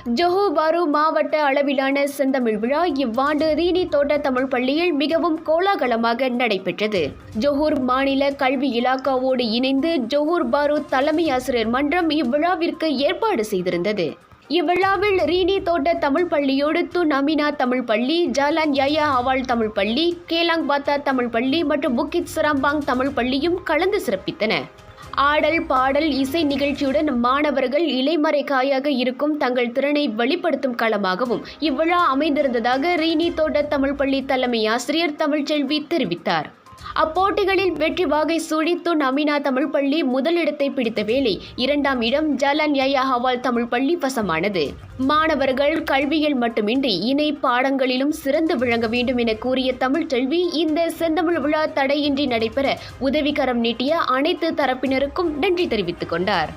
ஜொஹூர் பாரு மாவட்ட அளவிலான செந்தமிழ் விழா இவ்வாண்டு ரீனி தோட்ட தமிழ் பள்ளியில் மிகவும் கோலாகலமாக நடைபெற்றது. ஜொஹூர் மாநில கல்வி இலாக்காவோடு இணைந்து ஜொஹூர் பாரு தலைமை ஆசிரியர் மன்றம் இவ்விழாவிற்கு ஏற்பாடு செய்திருந்தது. இவ்விழாவில் ரீனி தோட்ட தமிழ் பள்ளியோடு துன் அமினா தமிழ் பள்ளி, ஜாலான் யாயா ஹவால் தமிழ் பள்ளி, கேலாங் பாத்தா தமிழ் பள்ளி மற்றும் புக்கித் சராம்பாங் தமிழ் பள்ளியும் கலந்து சிறப்பித்தன. ஆடல், பாடல், இசை நிகழ்ச்சியுடன் மாணவர்கள் இலைமறைக்காயாக இருக்கும் தங்கள் திறனை வெளிப்படுத்தும் களமாகவும் இவ்விழா அமைந்திருந்ததாக ரீனி தோட்ட தமிழ் பள்ளி தலைமை ஆசிரியர் தமிழ்ச்செல்வி தெரிவித்தார். அப்போட்டிகளில் வெற்றி வாகை சூடி துன் அமினா தமிழ் பள்ளி முதலிடத்தை பிடித்த வேளை 2ஆம் இடம் ஜாலான் யாயா ஹவால் தமிழ் பள்ளி வசமானது. மாணவர்கள் கல்வியில் மட்டுமின்றி இணை பாடங்களிலும் சிறந்து விளங்க வேண்டும் என கூறிய தமிழ்ச்செல்வி இந்த செந்தமிழ் விழா தடையின்றி நடைபெற உதவிக்கரம் நீட்டிய அனைத்து தரப்பினருக்கும் நன்றி தெரிவித்துக் கொண்டார்.